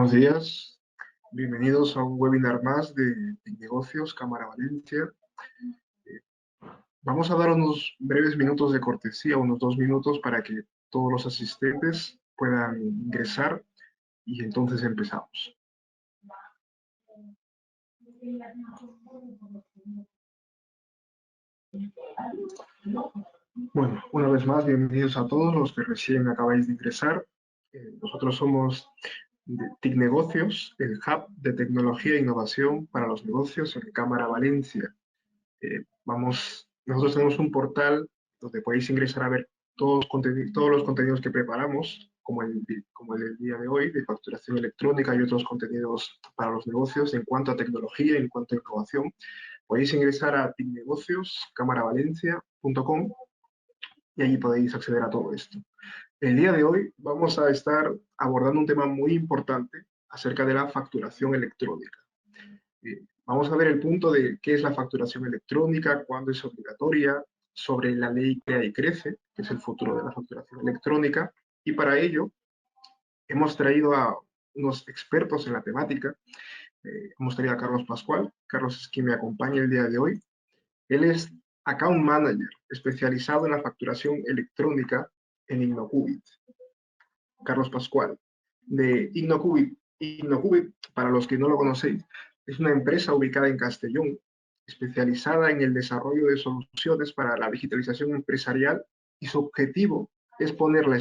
Buenos días, bienvenidos a un webinar más de Negocios Cámara Valencia. Vamos a dar unos breves minutos de cortesía, unos 2 minutos para que todos los asistentes puedan ingresar y entonces empezamos. Bueno, una vez más, bienvenidos a todos los que recién acabáis de ingresar. Nosotros somos de TIC Negocios, el hub de tecnología e innovación para los negocios en Cámara Valencia. Nosotros tenemos un portal donde podéis ingresar a ver todos los contenidos que preparamos, como el del día de hoy, de facturación electrónica y otros contenidos para los negocios en cuanto a tecnología, en cuanto a innovación. Podéis ingresar a ticnegocios.cámaravalencia.com y allí podéis acceder a todo esto. El día de hoy vamos a estar abordando un tema muy importante acerca de la facturación electrónica. Vamos a ver el punto de qué es la facturación electrónica, cuándo es obligatoria, sobre la ley Crea y Crece, que es el futuro de la facturación electrónica, y para ello hemos traído a unos expertos en la temática. Hemos traído a Carlos Pascual. Carlos es quien me acompaña el día de hoy. Él es Account Manager, especializado en la facturación electrónica en Innocubit. Carlos Pascual, de Innocubit. Innocubit, para los que no lo conocéis, es una empresa ubicada en Castellón, especializada en el desarrollo de soluciones para la digitalización empresarial, y su objetivo es poner la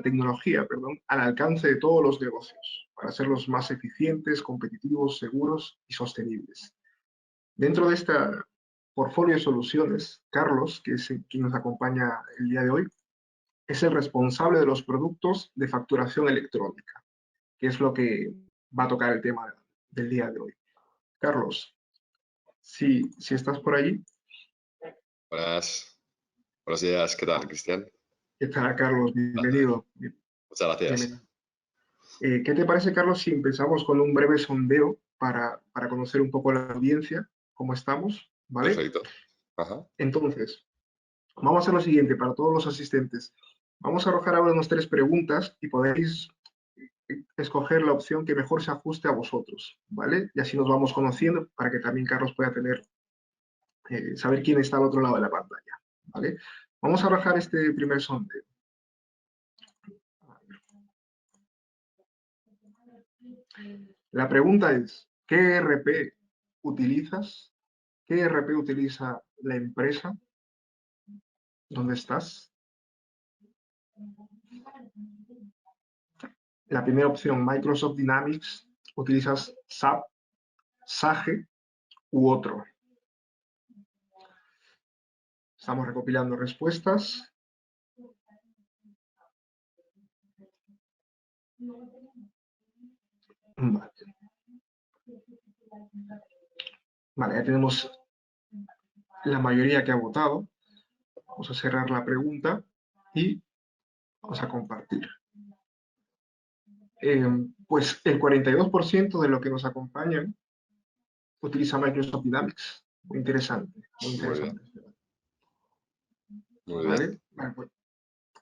tecnología, al alcance de todos los negocios, para hacerlos más eficientes, competitivos, seguros y sostenibles. Dentro de esta portfolio de soluciones, Carlos, que es quien nos acompaña el día de hoy, es el responsable de los productos de facturación electrónica, que es lo que va a tocar el tema del día de hoy. Carlos, si estás por allí. Buenos días, ¿qué tal, Cristian? ¿Qué tal, Carlos? Bienvenido. Muchas gracias. Bienvenido. ¿Qué te parece, Carlos, si empezamos con un breve sondeo para conocer un poco la audiencia, cómo estamos? ¿Vale? Perfecto. Ajá. Entonces, vamos a hacer lo siguiente para todos los asistentes. Vamos a arrojar ahora unas 3 preguntas y podéis escoger la opción que mejor se ajuste a vosotros, ¿vale? Y así nos vamos conociendo para que también Carlos pueda saber quién está al otro lado de la pantalla, ¿vale? Vamos a arrojar este primer sondeo. La pregunta es, ¿qué ERP utilizas? ¿Qué ERP utiliza la empresa? ¿Dónde estás? La primera opción, Microsoft Dynamics. ¿Utilizas SAP, SAGE u otro? Estamos recopilando respuestas. Vale, ya tenemos la mayoría que ha votado. Vamos a cerrar la pregunta y vamos a compartir. Pues el 42% de lo que nos acompañan utiliza Microsoft Dynamics. Muy interesante, muy interesante. Muy ¿Vale? bien. Vale, pues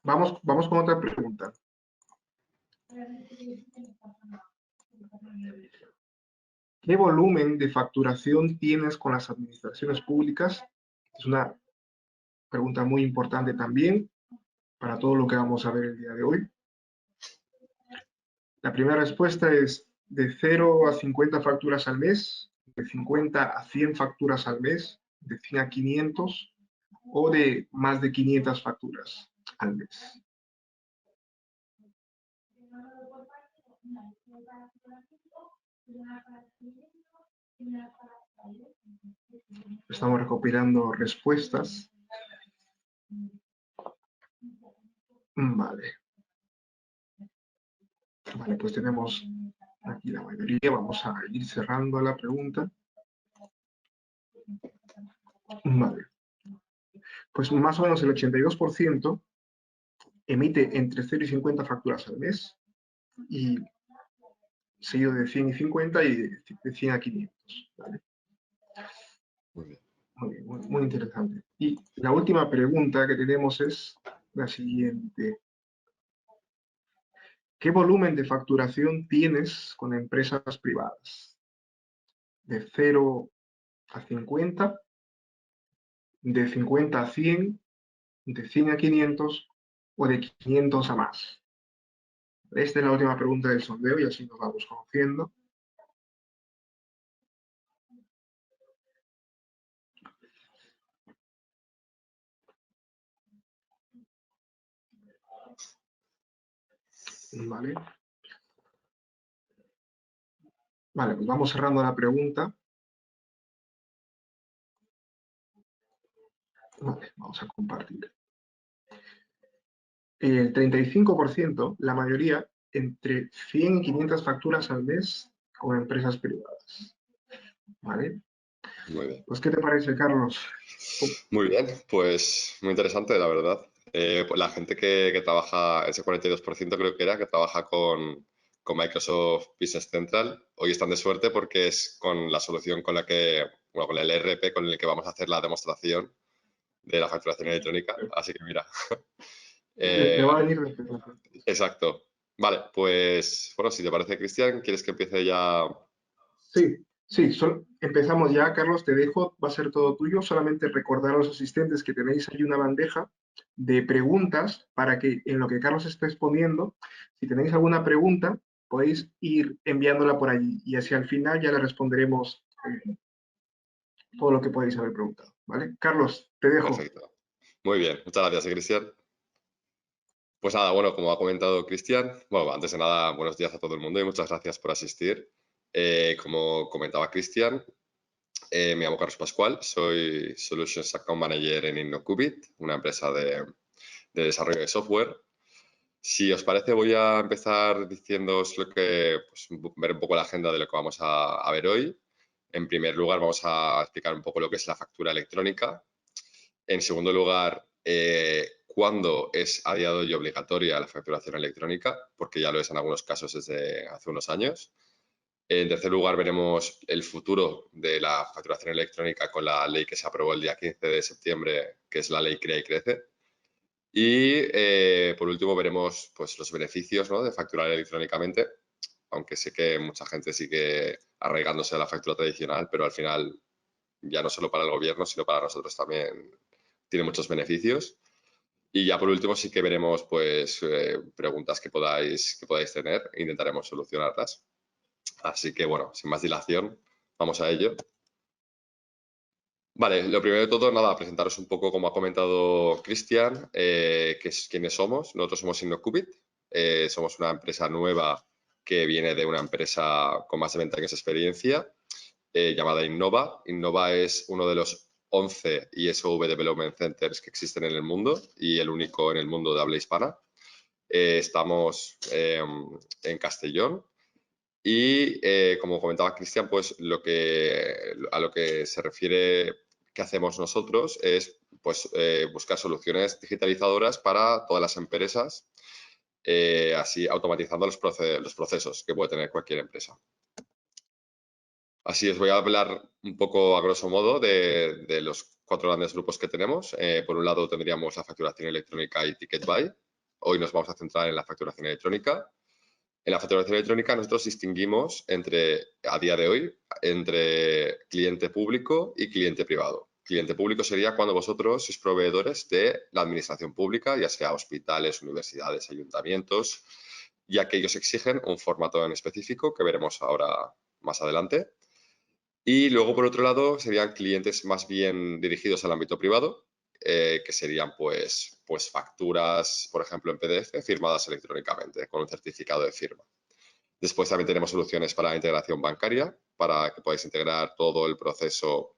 vamos con otra pregunta. ¿Qué volumen de facturación tienes con las administraciones públicas? Es una pregunta muy importante también para todo lo que vamos a ver el día de hoy. La primera respuesta es de 0 a 50 facturas al mes, de 50 a 100 facturas al mes, de 100 a 500 o de más de 500 facturas al mes. Estamos recopilando respuestas. Vale. Vale, pues tenemos aquí la mayoría. Vamos a ir cerrando la pregunta. Vale. Pues más o menos el 82% emite entre 0 y 50 facturas al mes, y seguido de 100 y 50 y de 100 a 500. ¿Vale? Muy bien. Muy interesante. Y la última pregunta que tenemos es la siguiente. ¿qué volumen de facturación tienes con empresas privadas? ¿De 0 a 50? ¿De 50 a 100? ¿De 100 a 500? ¿O de 500 a más? Esta es la última pregunta del sondeo y así nos vamos conociendo. Vale. Vale, pues vamos cerrando la pregunta. Vale, vamos a compartir. El 35%, la mayoría, entre 100 y 500 facturas al mes con empresas privadas. ¿Vale? Muy bien. Pues, ¿qué te parece, Carlos? Muy bien, pues muy interesante, la verdad. Pues la gente que trabaja, ese 42% creo que era, que trabaja con Microsoft Business Central, hoy están de suerte porque es con la solución con la que, bueno, con el ERP con el que vamos a hacer la demostración de la facturación electrónica. Así que mira. Le Eh, va a venir de pelotas. exacto. Vale, pues bueno, si te parece, Cristian, ¿quieres que empiece ya? Sí, sí, empezamos ya, Carlos, te dejo, va a ser todo tuyo. Solamente recordar a los asistentes que tenéis ahí una bandeja de preguntas para que en lo que Carlos esté exponiendo, si tenéis alguna pregunta, podéis ir enviándola por allí y así al final ya le responderemos todo lo que podéis haber preguntado. ¿Vale? Carlos, te dejo. Perfecto. Muy bien, muchas gracias, Cristian. Pues nada, bueno, como ha comentado Cristian, bueno, antes de nada, buenos días a todo el mundo y muchas gracias por asistir. Como comentaba Cristian, me llamo Carlos Pascual, soy Solutions Account Manager en InnoQubit, una empresa de desarrollo de software. Si os parece, voy a empezar diciéndoos lo que, pues, ver un poco la agenda de lo que vamos a ver hoy. En primer lugar, vamos a explicar un poco lo que es la factura electrónica. En segundo lugar, cuándo es a día de hoy obligatoria la facturación electrónica, porque ya lo es en algunos casos desde hace unos años. En tercer lugar, veremos el futuro de la facturación electrónica con la ley que se aprobó el día 15 de septiembre, que es la ley Crea y Crece. Y por último, veremos pues, los beneficios, ¿no?, de facturar electrónicamente, aunque sé que mucha gente sigue arraigándose a la factura tradicional, pero al final, ya no solo para el gobierno, sino para nosotros también tiene muchos beneficios. Y ya por último sí que veremos pues preguntas que podáis tener e intentaremos solucionarlas. Así que bueno, sin más dilación, vamos a ello. Vale, lo primero de todo, nada, presentaros un poco, como ha comentado Cristian, quiénes somos. Nosotros somos InnoQubit, somos una empresa nueva que viene de una empresa con más de 20 años de experiencia, llamada Innova. Innova es uno de los 11 ISV Development Centers que existen en el mundo y el único en el mundo de habla hispana. Estamos en Castellón y, como comentaba Cristian, pues a lo que se refiere que hacemos nosotros es pues, buscar soluciones digitalizadoras para todas las empresas, así automatizando los procesos que puede tener cualquier empresa. Así os voy a hablar un poco a grosso modo de los 4 grandes grupos que tenemos. Por un lado tendríamos la facturación electrónica y Ticket Buy. Hoy nos vamos a centrar en la facturación electrónica. En la facturación electrónica nosotros distinguimos a día de hoy, entre cliente público y cliente privado. Cliente público sería cuando vosotros sois proveedores de la administración pública, ya sea hospitales, universidades, ayuntamientos, ya que ellos exigen un formato en específico que veremos ahora más adelante. Y luego, por otro lado, serían clientes más bien dirigidos al ámbito privado, que serían pues facturas, por ejemplo, en PDF, firmadas electrónicamente con un certificado de firma. Después también tenemos soluciones para la integración bancaria, para que podáis integrar todo el proceso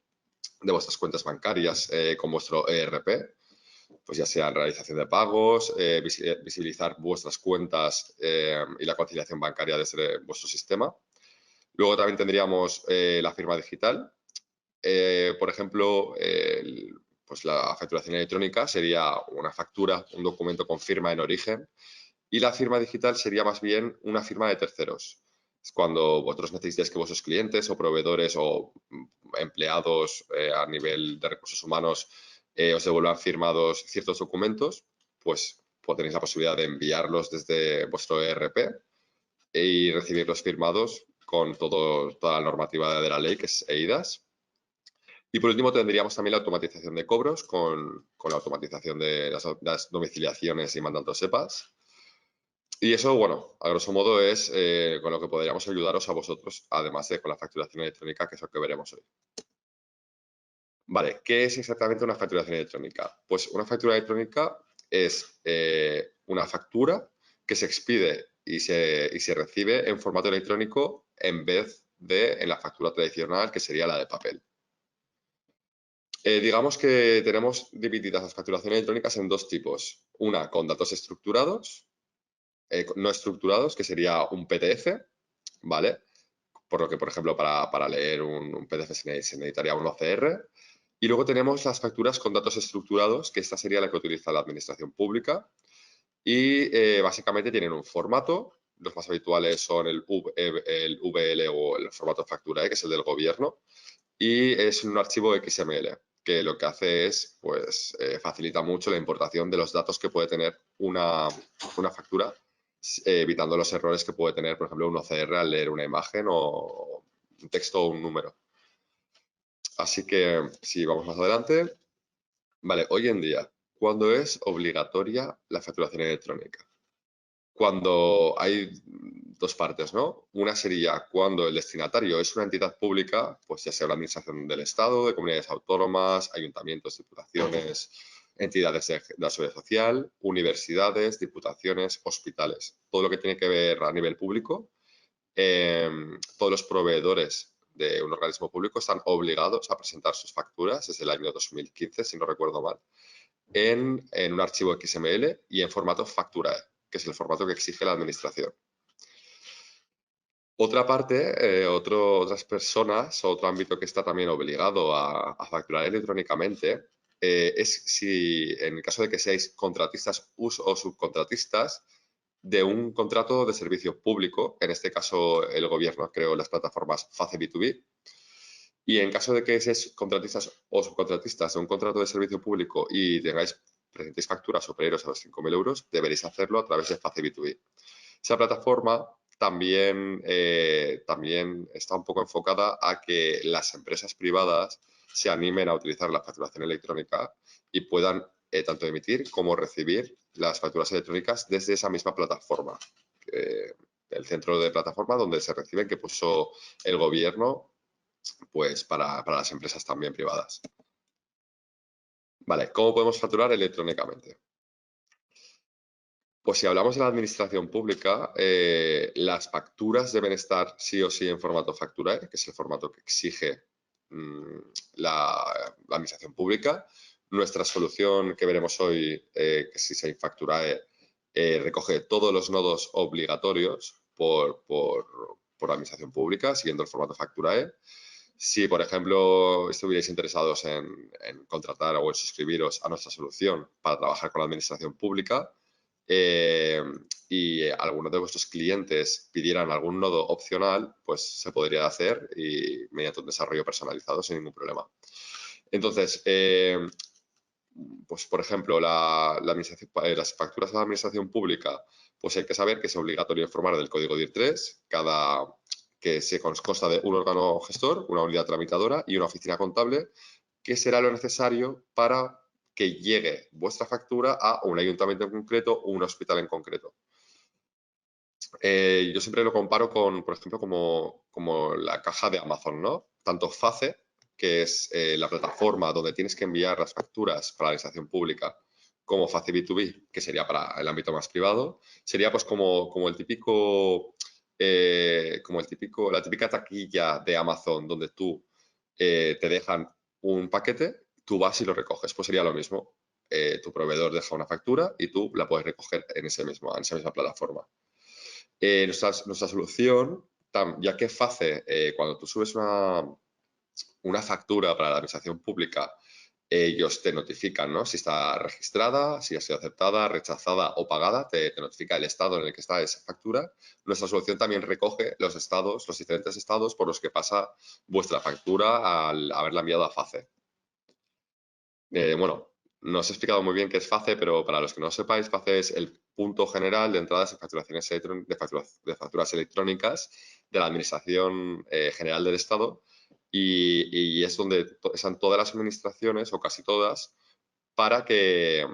de vuestras cuentas bancarias con vuestro ERP, pues ya sea realización de pagos, visibilizar vuestras cuentas y la conciliación bancaria desde vuestro sistema. Luego también tendríamos la firma digital. Por ejemplo, pues la facturación electrónica sería una factura, un documento con firma en origen, y la firma digital sería más bien una firma de terceros. Es cuando vosotros necesitáis que vuestros clientes o proveedores o empleados a nivel de recursos humanos os devuelvan firmados ciertos documentos, pues tenéis la posibilidad de enviarlos desde vuestro ERP y recibirlos firmados con toda la normativa de la ley, que es EIDAS. Y por último tendríamos también la automatización de cobros con la automatización de las domiciliaciones y mandatos SEPAs. Y eso, bueno, a grosso modo es con lo que podríamos ayudaros a vosotros, además de con la facturación electrónica, que es lo que veremos hoy. Vale, ¿qué es exactamente una facturación electrónica? Pues una factura electrónica es una factura que se expide y se recibe en formato electrónico en vez de en la factura tradicional, que sería la de papel. Digamos que tenemos divididas las facturaciones electrónicas en dos tipos. Una con datos estructurados, no estructurados, que sería un PDF, ¿vale? Por lo que, por ejemplo, para leer un PDF se necesitaría un OCR. Y luego tenemos las facturas con datos estructurados, que esta sería la que utiliza la administración pública. Y básicamente tienen un formato. Los más habituales son el VL o el formato factura, que es el del gobierno. Y es un archivo XML, que lo que hace es, pues, facilita mucho la importación de los datos que puede tener una factura, evitando los errores que puede tener, por ejemplo, un OCR al leer una imagen o un texto o un número. Así que, si vamos más adelante, vale, hoy en día, ¿cuándo es obligatoria la facturación electrónica? Cuando hay dos partes, ¿no? Una sería cuando el destinatario es una entidad pública, pues ya sea la administración del Estado, de comunidades autónomas, ayuntamientos, diputaciones, entidades de la seguridad social, universidades, diputaciones, hospitales. Todo lo que tiene que ver a nivel público, todos los proveedores de un organismo público están obligados a presentar sus facturas desde el año 2015, si no recuerdo mal, en un archivo XML y en formato factura, que es el formato que exige la administración. Otra parte, otras personas, otro ámbito que está también obligado a facturar electrónicamente, es si, en el caso de que seáis contratistas o subcontratistas de un contrato de servicio público, en este caso el gobierno creó las plataformas FACE B2B, y en caso de que seáis contratistas o subcontratistas de un contrato de servicio público y presentéis facturas superiores a los 5.000 euros, deberéis hacerlo a través de FACE B2B. Esa plataforma también está un poco enfocada a que las empresas privadas se animen a utilizar la facturación electrónica y puedan tanto emitir como recibir las facturas electrónicas desde esa misma plataforma. El centro de plataforma donde se reciben, que puso el gobierno, pues para las empresas también privadas. Vale, ¿cómo podemos facturar electrónicamente? Pues si hablamos de la administración pública, las facturas deben estar sí o sí en formato facturae, que es el formato que exige la administración pública. Nuestra solución que veremos hoy, que es Design Facturae, recoge todos los nodos obligatorios por la administración pública, siguiendo el formato facturae. Si, por ejemplo, estuvierais interesados en contratar o en suscribiros a nuestra solución para trabajar con la administración pública, y algunos de vuestros clientes pidieran algún nodo opcional, pues se podría hacer y mediante un desarrollo personalizado sin ningún problema. Entonces, pues por ejemplo, las facturas a la administración pública, pues hay que saber que es obligatorio informar del código DIR3, que se consta de un órgano gestor, una unidad tramitadora y una oficina contable, que será lo necesario para que llegue vuestra factura a un ayuntamiento en concreto o un hospital en concreto. Yo siempre lo comparo con, por ejemplo, como la caja de Amazon, ¿no? Tanto FACE, que es la plataforma donde tienes que enviar las facturas para la administración pública, como FACE B2B, que sería para el ámbito más privado, sería pues como la típica taquilla de Amazon donde tú te dejan un paquete, tú vas y lo recoges. Pues sería lo mismo. Tu proveedor deja una factura y tú la puedes recoger en esa misma plataforma. Nuestra solución, ya que FACE, cuando tú subes una factura para la administración pública, ellos te notifican, ¿no? Si está registrada, si ha sido aceptada, rechazada o pagada, te notifica el estado en el que está esa factura. Nuestra solución también recoge los diferentes estados por los que pasa vuestra factura al haberla enviado a FACE. Bueno, no os he explicado muy bien qué es FACE, pero para los que no lo sepáis, FACE es el punto general de entradas en facturaciones de facturas electrónicas de la Administración General del Estado y es donde están todas las administraciones, o casi todas, para que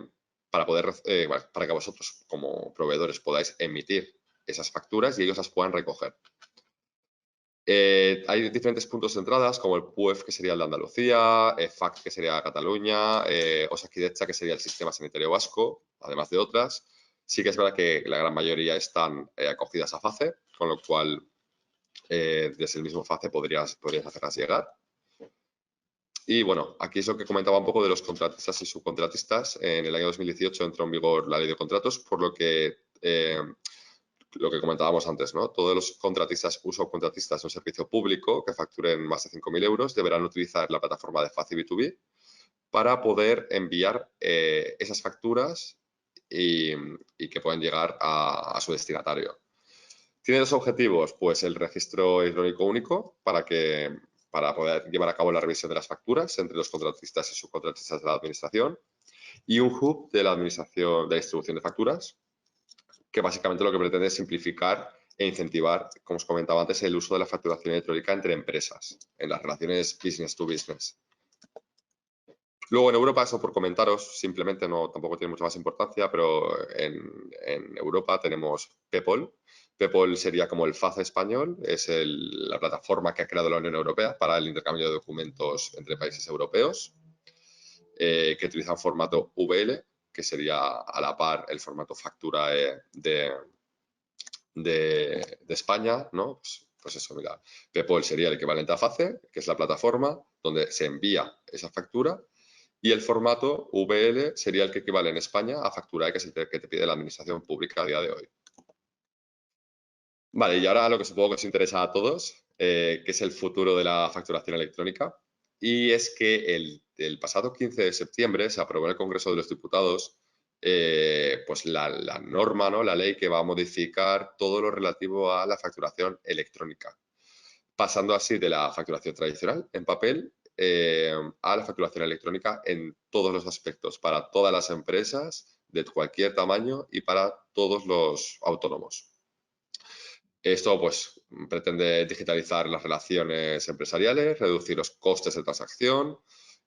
vosotros como proveedores podáis emitir esas facturas y ellos las puedan recoger. Hay diferentes puntos de entradas, como el PUEF, que sería el de Andalucía, FAC, que sería Cataluña, Osakidetza, que sería el Sistema Sanitario Vasco, además de otras. Sí que es verdad que la gran mayoría están acogidas a FACE, con lo cual desde el mismo FACE podrías hacerlas llegar. Y bueno, aquí es lo que comentaba un poco de los contratistas y subcontratistas. En el año 2018 entró en vigor la ley de contratos, por lo que comentábamos antes, ¿no? Todos los contratistas o subcontratistas de un servicio público que facturen más de 5.000 euros deberán utilizar la plataforma de FACE B2B para poder enviar esas facturas y que puedan llegar a su destinatario. Tiene dos objetivos, pues el registro electrónico único para poder llevar a cabo la revisión de las facturas entre los contratistas y subcontratistas de la administración, y un hub de la administración de distribución de facturas, que básicamente lo que pretende es simplificar e incentivar, como os comentaba antes, el uso de la facturación electrónica entre empresas en las relaciones business to business. Luego en Europa, eso por comentaros, simplemente tampoco tiene mucha más importancia, pero en Europa tenemos PEPOL. PEPOL sería como el FACE español, es la plataforma que ha creado la Unión Europea para el intercambio de documentos entre países europeos, que utiliza un formato VL, que sería a la par el formato factura de España, ¿no? Pues eso, mira, PEPOL sería el equivalente a FACE, que es la plataforma donde se envía esa factura, y el formato VL sería el que equivale en España a factura, que es el que te pide la administración pública a día de hoy. Vale, y ahora lo que supongo que os interesa a todos, que es el futuro de la facturación electrónica, y es que el pasado 15 de septiembre se aprobó en el Congreso de los Diputados pues la norma, ¿no? La ley que va a modificar todo lo relativo a la facturación electrónica, pasando así de la facturación tradicional en papel a la facturación electrónica en todos los aspectos, para todas las empresas de cualquier tamaño y para todos los autónomos. Esto pues pretende digitalizar las relaciones empresariales, reducir los costes de transacción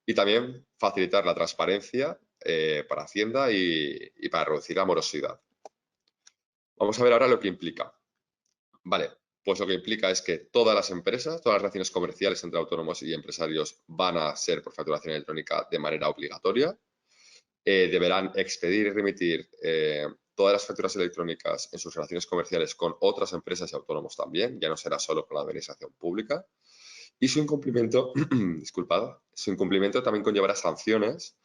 y también facilitar la transparencia para Hacienda y para reducir la morosidad. Vamos a ver ahora lo que implica. Vale, pues lo que implica es que todas las empresas, todas las relaciones comerciales entre autónomos y empresarios van a ser por facturación electrónica de manera obligatoria. Deberán expedir y remitir todas las facturas electrónicas en sus relaciones comerciales con otras empresas y autónomos también, ya no será solo con la administración pública. Y su incumplimiento, disculpad, su incumplimiento también conllevará sanciones,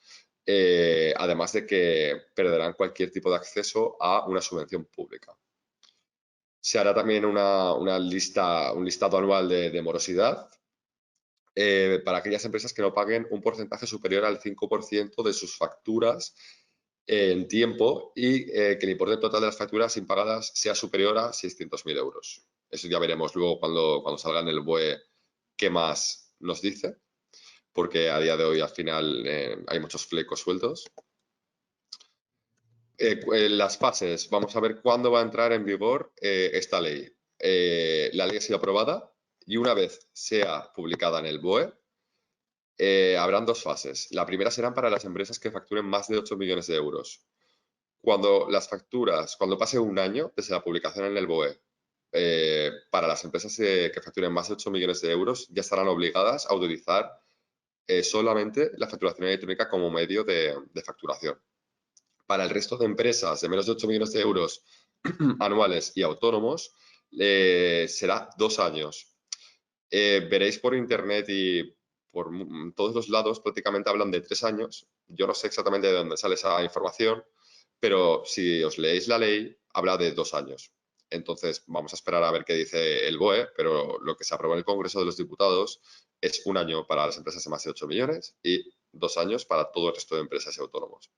además de que perderán cualquier tipo de acceso a una subvención pública. Se hará también un listado anual de morosidad para aquellas empresas que no paguen un porcentaje superior al 5% de sus facturas en tiempo y que el importe total de las facturas impagadas sea superior a 600.000 euros. Eso ya veremos luego cuando salga en el BOE qué más nos dice, porque a día de hoy al final hay muchos flecos sueltos. Las fases, vamos a ver cuándo va a entrar en vigor esta ley. La ley ha sido aprobada y una vez sea publicada en el BOE, habrán dos fases. La primera serán para las empresas que facturen más de 8 millones de euros. Cuando pase un año desde la publicación en el BOE, para las empresas que facturen más de 8 millones de euros, ya estarán obligadas a utilizar solamente la facturación electrónica como medio de facturación. Para el resto de empresas de menos de 8 millones de euros anuales y autónomos, será 2 años. Veréis por internet y por todos los lados prácticamente hablan de 3 años. Yo no sé exactamente de dónde sale esa información, pero si os leéis la ley, habla de 2 años. Entonces, vamos a esperar a ver qué dice el BOE, pero lo que se aprobó en el Congreso de los Diputados es 1 año para las empresas de más de 8 millones y 2 años para todo el resto de empresas y autónomos.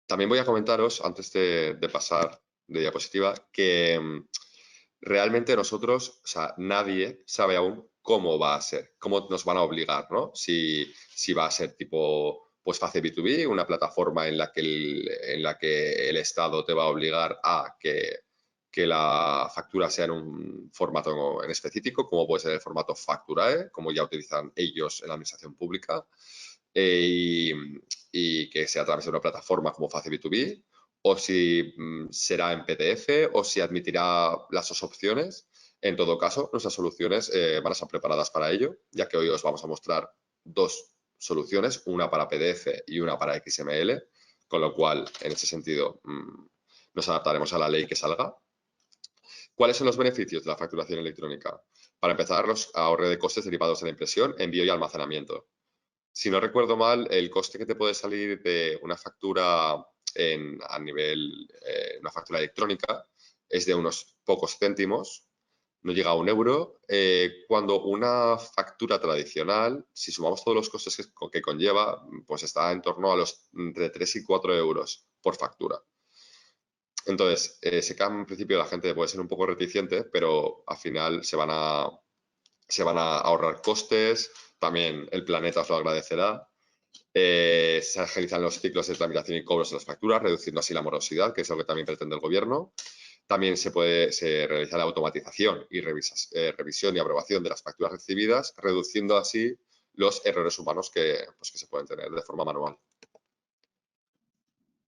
También voy a comentaros, antes de pasar de diapositiva, que realmente nosotros, o sea, nadie sabe aún cómo va a ser, cómo nos van a obligar, ¿no? Si va a ser tipo, pues Face B2B, una plataforma en la que el Estado te va a obligar a que la factura sea en un formato en específico, como puede ser el formato Facturae, como ya utilizan ellos en la administración pública, y que sea a través de una plataforma como Face B2B, o si será en PDF, o si admitirá las dos opciones. En todo caso, nuestras soluciones van a estar preparadas para ello, ya que hoy os vamos a mostrar dos soluciones, una para PDF y una para XML, con lo cual, en ese sentido, nos adaptaremos a la ley que salga. ¿Cuáles son los beneficios de la facturación electrónica? Para empezar, los ahorro de costes derivados de la impresión, envío y almacenamiento. Si no recuerdo mal, el coste que te puede salir de una factura a nivel, una factura electrónica es de unos pocos céntimos, no llega a €1. Cuando una factura tradicional, si sumamos todos los costes que conlleva, pues está en torno a los entre 3 y 4 euros por factura. Entonces, sé que en principio la gente puede ser un poco reticente, pero al final se van a ahorrar costes, también el planeta os lo agradecerá. Se agilizan los ciclos de tramitación y cobros de las facturas, reduciendo así la morosidad, que es lo que también pretende el Gobierno. También se realiza la automatización y revisión y aprobación de las facturas recibidas, reduciendo así los errores humanos que se pueden tener de forma manual.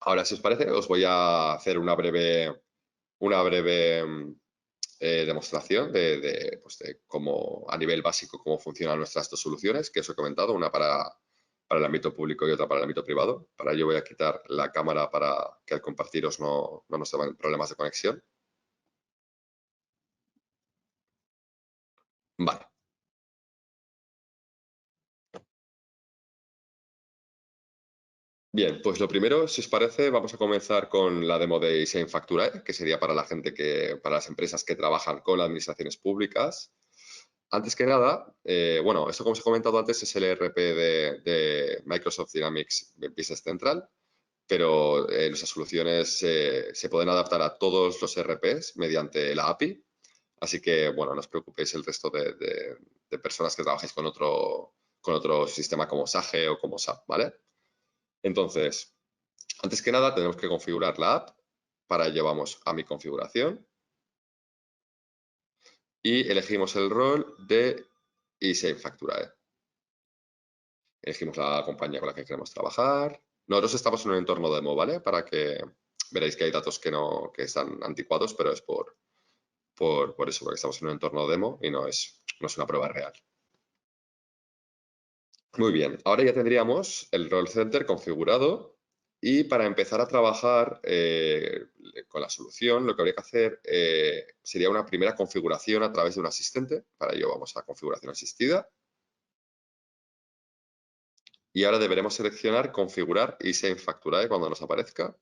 Ahora, si os parece, os voy a hacer una breve demostración de cómo, a nivel básico, cómo funcionan nuestras dos soluciones que os he comentado, una para el ámbito público y otra para el ámbito privado. Para ello voy a quitar la cámara para que al compartiros no nos den problemas de conexión. Vale. Bien, pues lo primero, si os parece, vamos a comenzar con la demo de eSign Facturae, que sería para la gente para las empresas que trabajan con las administraciones públicas. Antes que nada, bueno, esto como os he comentado antes es el ERP de Microsoft Dynamics Business Central, pero nuestras soluciones se pueden adaptar a todos los ERPs mediante la API. Así que, bueno, no os preocupéis el resto de personas que trabajáis con otro sistema como Sage o como SAP, ¿vale? Entonces, antes que nada, tenemos que configurar la app. Para ello vamos a mi configuración y elegimos el rol de eSign Facturae. Elegimos la compañía con la que queremos trabajar. Nosotros estamos en un entorno demo, ¿vale? Para que veréis que hay datos que están anticuados, pero es por eso, porque estamos en un entorno demo y no es una prueba real. Muy bien, ahora ya tendríamos el Role Center configurado y para empezar a trabajar con la solución, lo que habría que hacer sería una primera configuración a través de un asistente. Para ello vamos a configuración asistida. Y ahora deberemos seleccionar configurar eSign Facturae cuando nos aparezca.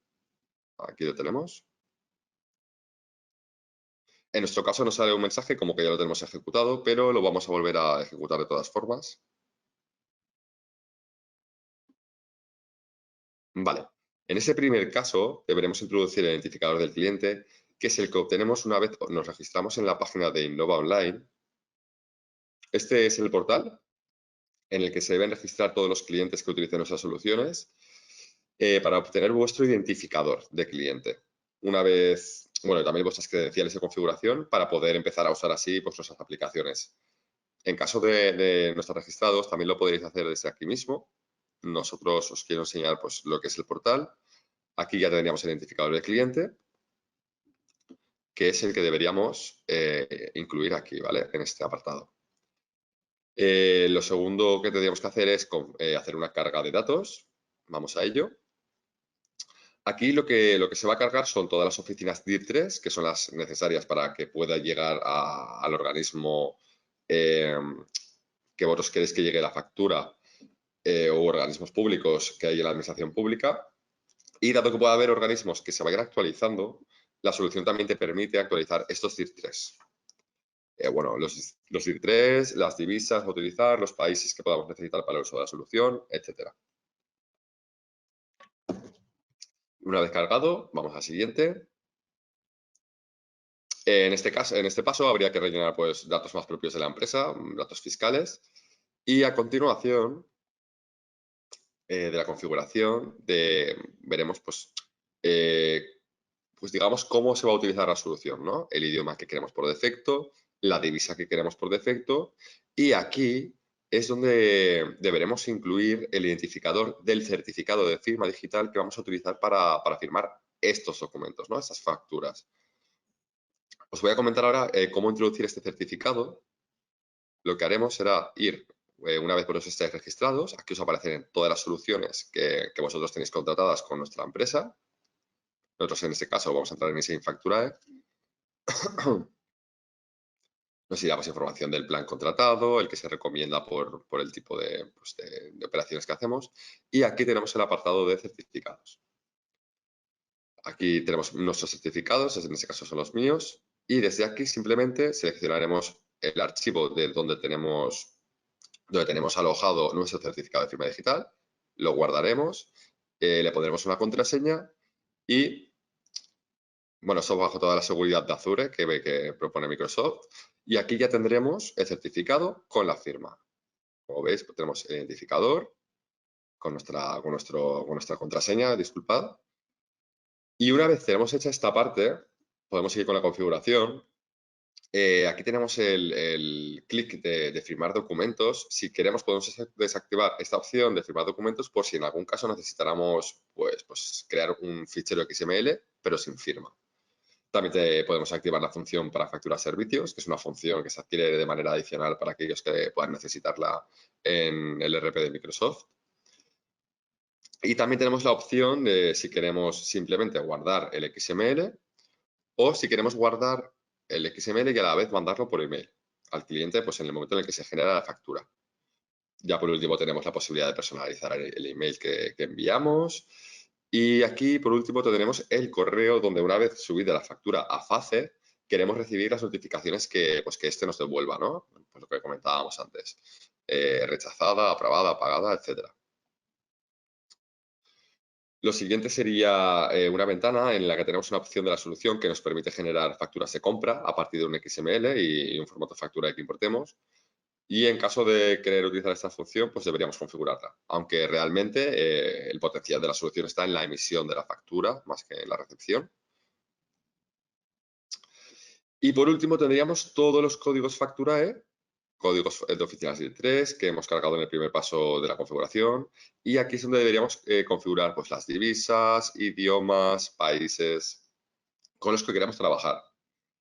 Aquí lo tenemos. En nuestro caso nos sale un mensaje como que ya lo tenemos ejecutado, pero lo vamos a volver a ejecutar de todas formas. Vale. En ese primer caso deberemos introducir el identificador del cliente, que es el que obtenemos una vez nos registramos en la página de Innova Online. Este es el portal en el que se deben registrar todos los clientes que utilicen nuestras soluciones para obtener vuestro identificador de cliente. Una vez, bueno, también vuestras credenciales de configuración para poder empezar a usar así pues, nuestras aplicaciones. En caso de no estar registrados, también lo podréis hacer desde aquí mismo. Nosotros os quiero enseñar pues, lo que es el portal. Aquí ya tendríamos el identificador del cliente, que es el que deberíamos incluir aquí, ¿vale? En este apartado. Lo segundo que tendríamos que hacer es hacer una carga de datos. Vamos a ello. Aquí lo que se va a cargar son todas las oficinas DIR3, que son las necesarias para que pueda llegar al organismo que vosotros queréis que llegue la factura o organismos públicos que hay en la administración pública. Y dado que puede haber organismos que se vayan actualizando, la solución también te permite actualizar estos DIR3. Bueno, los DIR3, las divisas a utilizar, los países que podamos necesitar para el uso de la solución, etcétera. Una vez cargado, vamos al siguiente. En este paso habría que rellenar pues, datos más propios de la empresa, datos fiscales, y a continuación de la configuración veremos pues digamos cómo se va a utilizar la solución, ¿no? El idioma que queremos por defecto, la divisa que queremos por defecto, y aquí es donde deberemos incluir el identificador del certificado de firma digital que vamos a utilizar para firmar estos documentos, ¿no? Estas facturas. Os voy a comentar ahora cómo introducir este certificado. Lo que haremos será ir, una vez vosotros estéis registrados, aquí os aparecen todas las soluciones que vosotros tenéis contratadas con nuestra empresa. Nosotros en este caso vamos a entrar en ese Facturae. Nos irá información del plan contratado, el que se recomienda por el tipo de operaciones que hacemos. Y aquí tenemos el apartado de certificados. Aquí tenemos nuestros certificados, en este caso son los míos. Y desde aquí simplemente seleccionaremos el archivo de donde tenemos alojado nuestro certificado de firma digital, lo guardaremos, le pondremos una contraseña y, bueno, eso bajo toda la seguridad de Azure que propone Microsoft. Y aquí ya tendremos el certificado con la firma. Como veis, pues tenemos el identificador con nuestra contraseña, disculpad. Y una vez tenemos hecha esta parte, podemos seguir con la configuración. Aquí tenemos el clic de firmar documentos. Si queremos, podemos desactivar esta opción de firmar documentos por si en algún caso necesitáramos pues crear un fichero XML, pero sin firma. También podemos activar la función para facturar servicios, que es una función que se adquiere de manera adicional para aquellos que puedan necesitarla en el ERP de Microsoft. Y también tenemos la opción de si queremos simplemente guardar el XML o si queremos guardar el XML y a la vez mandarlo por email al cliente pues en el momento en el que se genera la factura. Ya por último tenemos la posibilidad de personalizar el email que enviamos. Y aquí por último tendremos el correo donde una vez subida la factura a FACE queremos recibir las notificaciones que este nos devuelva, ¿no? Pues lo que comentábamos antes. Rechazada, aprobada, pagada, etcétera. Lo siguiente sería una ventana en la que tenemos una opción de la solución que nos permite generar facturas de compra a partir de un XML y un formato de factura que importemos. Y en caso de querer utilizar esta función, pues deberíamos configurarla. Aunque realmente el potencial de la solución está en la emisión de la factura más que en la recepción. Y por último tendríamos todos los códigos Facturae, códigos de oficinas de 3 que hemos cargado en el primer paso de la configuración. Y aquí es donde deberíamos configurar pues, las divisas, idiomas, países con los que queremos trabajar.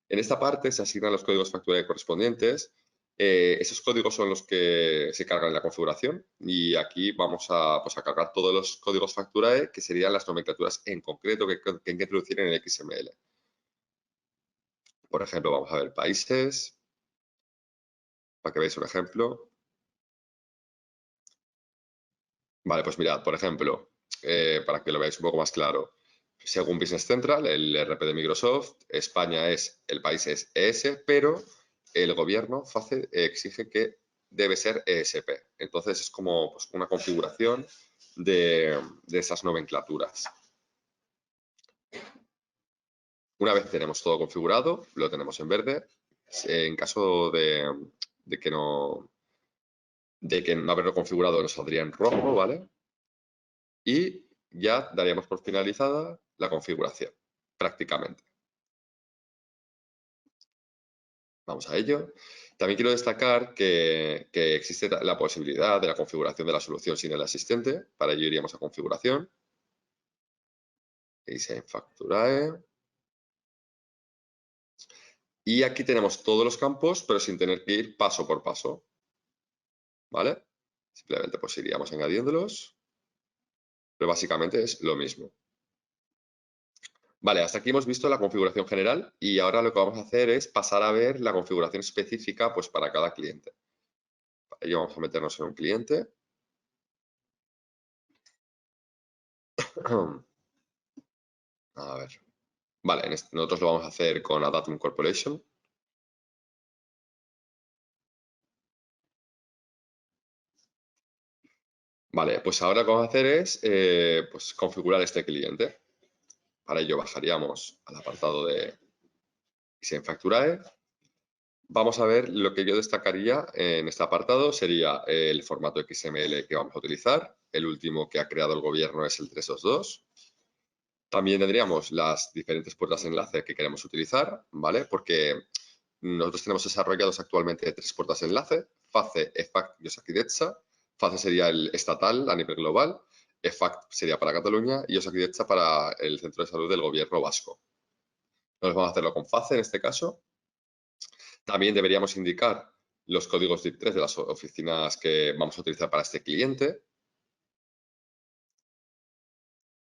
En esta parte se asignan los códigos Facturae correspondientes. Esos códigos son los que se cargan en la configuración y aquí vamos a cargar todos los códigos Facturae que serían las nomenclaturas en concreto que hay que introducir en el XML. Por ejemplo, vamos a ver países, para que veáis un ejemplo. Vale, pues mirad, por ejemplo, para que lo veáis un poco más claro, según Business Central, el ERP de Microsoft, España el país es ES, pero el gobierno exige que debe ser ESP. Entonces es como pues, una configuración de esas nomenclaturas. Una vez tenemos todo configurado, lo tenemos en verde. En caso de que no haberlo configurado, nos saldría en rojo, ¿vale? Y ya daríamos por finalizada la configuración, prácticamente. Vamos a ello. También quiero destacar que existe la posibilidad de la configuración de la solución sin el asistente. Para ello iríamos a configuración. Design Facturae. Y aquí tenemos todos los campos, pero sin tener que ir paso por paso. ¿Vale? Simplemente pues iríamos añadiéndolos. Pero básicamente es lo mismo. Vale, hasta aquí hemos visto la configuración general y ahora lo que vamos a hacer es pasar a ver la configuración específica pues, para cada cliente. Para ello vamos a meternos en un cliente. A ver. Vale, nosotros lo vamos a hacer con Adatum Corporation. Vale, pues ahora lo que vamos a hacer es pues configurar este cliente. Para ello bajaríamos al apartado de ISEN Facturae. Vamos a ver lo que yo destacaría en este apartado sería el formato XML que vamos a utilizar. El último que ha creado el gobierno es el 322. También tendríamos las diferentes puertas de enlace que queremos utilizar, ¿vale? Porque nosotros tenemos desarrollados actualmente 3 puertas de enlace, FACE, EFACT y Osakidetza. FACE sería el estatal a nivel global, EFACT sería para Cataluña y Osakidetza para el centro de salud del gobierno vasco. Entonces vamos a hacerlo con FACE en este caso. También deberíamos indicar los códigos DIP3 de las oficinas que vamos a utilizar para este cliente.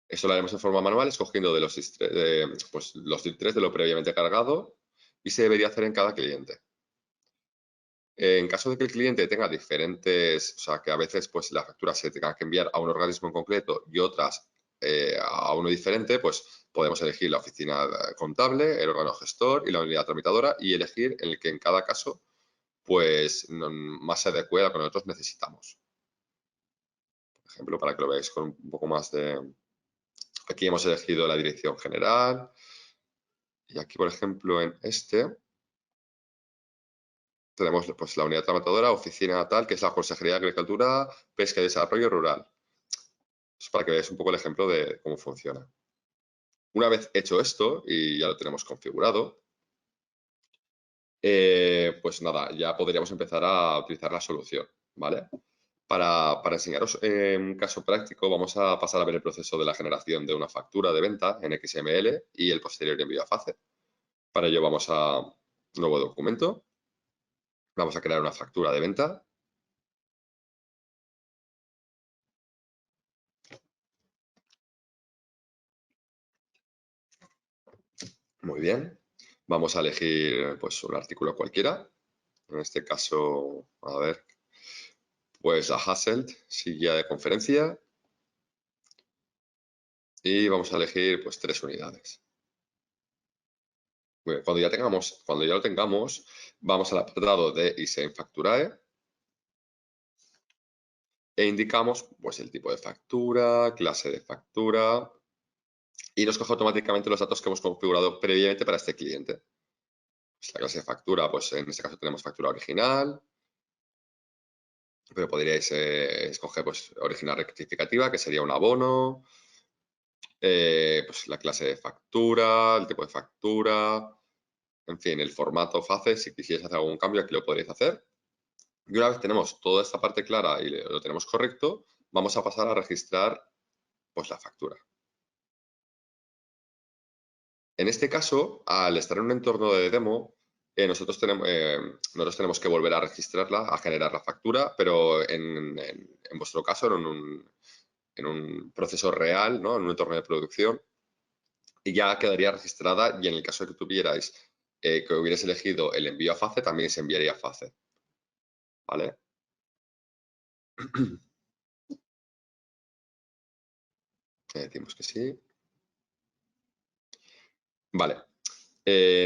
Esto lo haremos de forma manual, escogiendo de los DIP3 de lo previamente cargado y se debería hacer en cada cliente. En caso de que el cliente tenga diferentes, o sea, que a veces pues la factura se tenga que enviar a un organismo en concreto y otras a uno diferente, pues podemos elegir la oficina contable, el órgano gestor y la unidad tramitadora y elegir el que en cada caso pues más se adecue a lo que nosotros necesitamos. Por ejemplo, para que lo veáis con un poco más de... Aquí hemos elegido la dirección general y aquí, por ejemplo, en este tenemos pues, la unidad tramitadora, oficina tal, que es la Consejería de Agricultura, Pesca y Desarrollo Rural. Es para que veáis un poco el ejemplo de cómo funciona. Una vez hecho esto y ya lo tenemos configurado, pues nada, ya podríamos empezar a utilizar la solución, ¿vale? Para enseñaros un caso práctico, vamos a pasar a ver el proceso de la generación de una factura de venta en XML y el posterior envío a FACE. Para ello vamos a nuevo documento, vamos a crear una factura de venta. Muy bien, vamos a elegir pues un artículo cualquiera, en este caso, a ver, pues la Hasselt, silla de conferencia, y vamos a elegir pues 3 unidades. Bien, cuando ya lo tengamos, vamos al apartado de ISEN Facturae e indicamos pues el tipo de factura, clase de factura y nos coge automáticamente los datos que hemos configurado previamente para este cliente. Pues la clase de factura, pues en este caso tenemos factura original, pero podríais escoger pues original rectificativa, que sería un abono, pues la clase de factura, el tipo de factura, en fin, el formato FACE, si quisierais hacer algún cambio aquí lo podréis hacer. Y una vez tenemos toda esta parte clara y lo tenemos correcto, vamos a pasar a registrar pues la factura. En este caso, al estar en un entorno de demo, nosotros tenemos que volver a registrarla, a generar la factura, pero en vuestro caso en un proceso real, ¿no? En un entorno de producción, y ya quedaría registrada y en el caso de que tuvierais que hubierais elegido el envío a FACE, también se enviaría a FACE. ¿Vale? Le decimos que sí. Vale.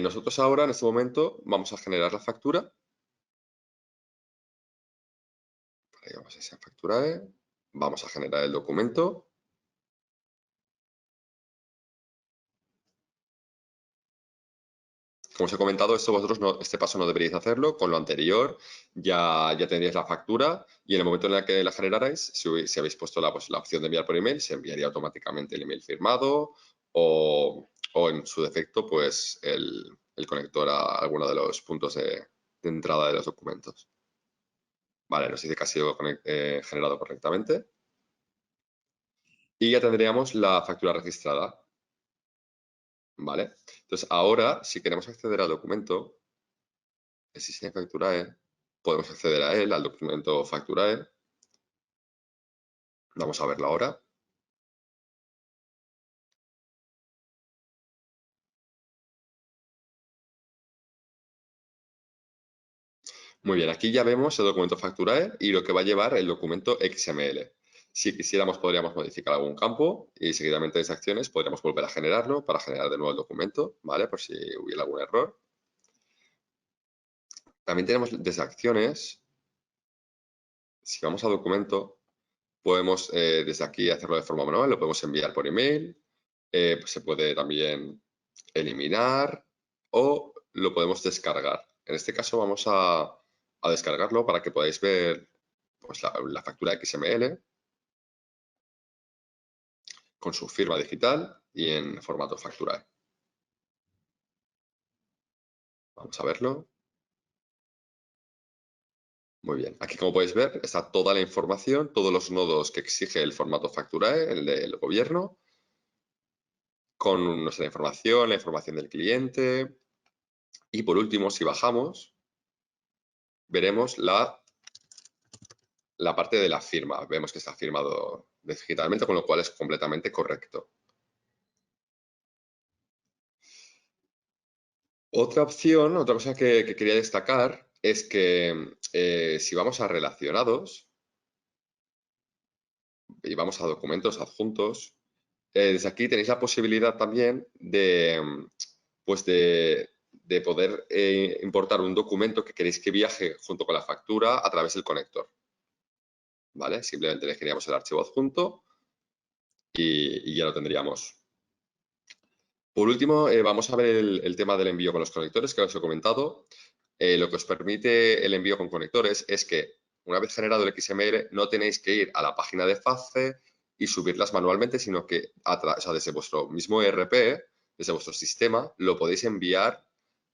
Nosotros ahora, en este momento, vamos a generar la factura. Vamos a esa factura. Vamos a generar el documento. Como os he comentado, este paso no deberíais hacerlo. Con lo anterior ya tendríais la factura y en el momento en el que la generarais, si habéis puesto la opción de enviar por email, se enviaría automáticamente el email firmado o en su defecto, pues el conector a alguno de los puntos de entrada de los documentos. Vale, nos dice que ha sido generado correctamente. Y ya tendríamos la factura registrada. ¿Vale? Entonces, ahora, si queremos acceder al documento, el sistema Facturae, podemos acceder a él, al documento Facturae. Vamos a verlo ahora. Muy bien, aquí ya vemos el documento Facturae y lo que va a llevar el documento XML. Si quisiéramos, podríamos modificar algún campo y seguidamente desde acciones podríamos volver a generarlo para generar de nuevo el documento, ¿vale? Por si hubiera algún error. También tenemos desde acciones. Si vamos a documento, podemos desde aquí hacerlo de forma manual, lo podemos enviar por email, pues se puede también eliminar o lo podemos descargar. En este caso vamos a descargarlo para que podáis ver pues, la factura XML con su firma digital y en formato factura. Vamos a verlo. Muy bien. Aquí, como podéis ver, está toda la información, todos los nodos que exige el formato Facturae, el del gobierno, con nuestra información, la información del cliente. Y por último, si bajamos, veremos la parte de la firma. Vemos que está firmado digitalmente, con lo cual es completamente correcto. Otra opción, otra cosa que quería destacar es que si vamos a relacionados y vamos a documentos adjuntos, desde aquí tenéis la posibilidad también pues de poder importar un documento que queréis que viaje junto con la factura a través del conector. ¿Vale? Simplemente elegiríamos el archivo adjunto y ya lo tendríamos. Por último, vamos a ver el tema del envío con los conectores que os he comentado. Lo que os permite el envío con conectores es que una vez generado el XML no tenéis que ir a la página de FACE y subirlas manualmente, sino que desde vuestro mismo ERP, desde vuestro sistema, lo podéis enviar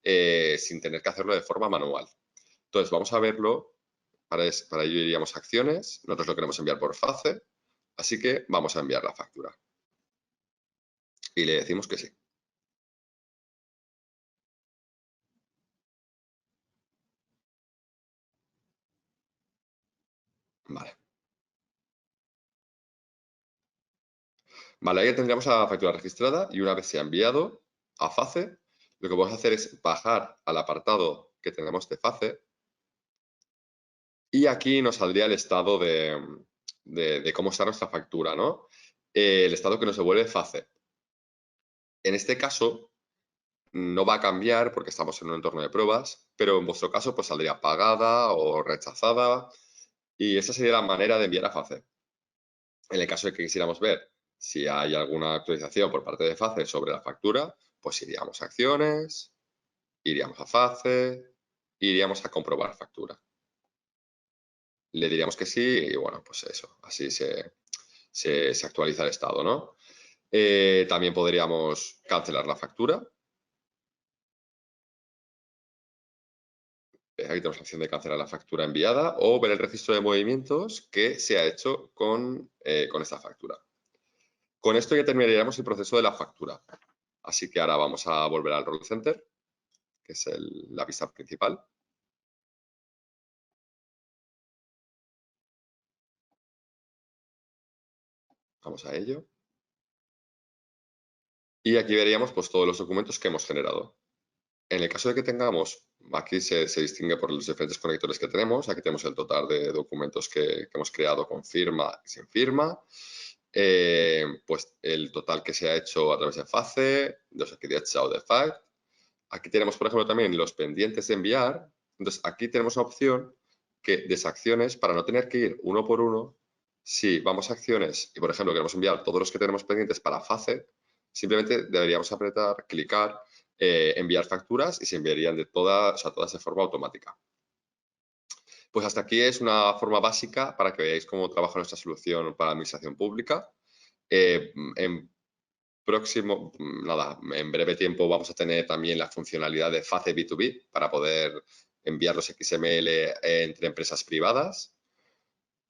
sin tener que hacerlo de forma manual. Entonces, vamos a verlo. Para ello iríamos a acciones. Nosotros lo queremos enviar por FACE, así que vamos a enviar la factura. Y le decimos que sí. Vale. Vale, ahí tendríamos la factura registrada y una vez se ha enviado a FACE, lo que vamos a hacer es bajar al apartado que tenemos de FACE y aquí nos saldría el estado de cómo está nuestra factura, ¿no? El estado que nos devuelve FACE. En este caso no va a cambiar porque estamos en un entorno de pruebas, pero en vuestro caso pues saldría pagada o rechazada y esa sería la manera de enviar a FACE. En el caso de que quisiéramos ver si hay alguna actualización por parte de FACE sobre la factura, pues iríamos a acciones, iríamos a FACE, iríamos a comprobar factura. Le diríamos que sí y bueno, pues eso, así se actualiza el estado, ¿no? También podríamos cancelar la factura. Aquí tenemos la opción de cancelar la factura enviada o ver el registro de movimientos que se ha hecho con esta factura. Con esto ya terminaríamos el proceso de la factura. Así que ahora vamos a volver al Roll Center, que es la vista principal. Vamos a ello. Y aquí veríamos pues, todos los documentos que hemos generado. En el caso de que tengamos, aquí se distingue por los diferentes conectores que tenemos. Aquí tenemos el total de documentos que hemos creado con firma y sin firma. Pues el total que se ha hecho a través de FACE, los aquí de o de FACE. Aquí tenemos, por ejemplo, también los pendientes de enviar. Entonces, aquí tenemos una opción que desacciones para no tener que ir uno por uno. Si vamos a acciones y, por ejemplo, queremos enviar todos los que tenemos pendientes para FACE, simplemente deberíamos apretar, clicar, enviar facturas y se enviarían todas de forma automática. Pues hasta aquí es una forma básica para que veáis cómo trabaja nuestra solución para la administración pública. En breve tiempo vamos a tener también la funcionalidad de FACE B2B para poder enviar los XML entre empresas privadas.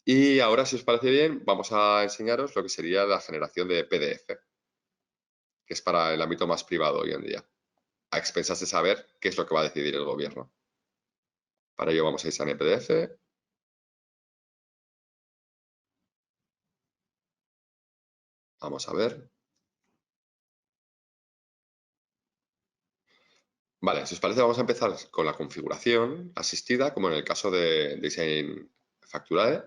Y ahora, si os parece bien, vamos a enseñaros lo que sería la generación de PDF, que es para el ámbito más privado hoy en día, a expensas de saber qué es lo que va a decidir el gobierno. Para ello vamos a ir a PDF. Vamos a ver. Vale, si os parece, vamos a empezar con la configuración asistida, como en el caso de Design Facturae.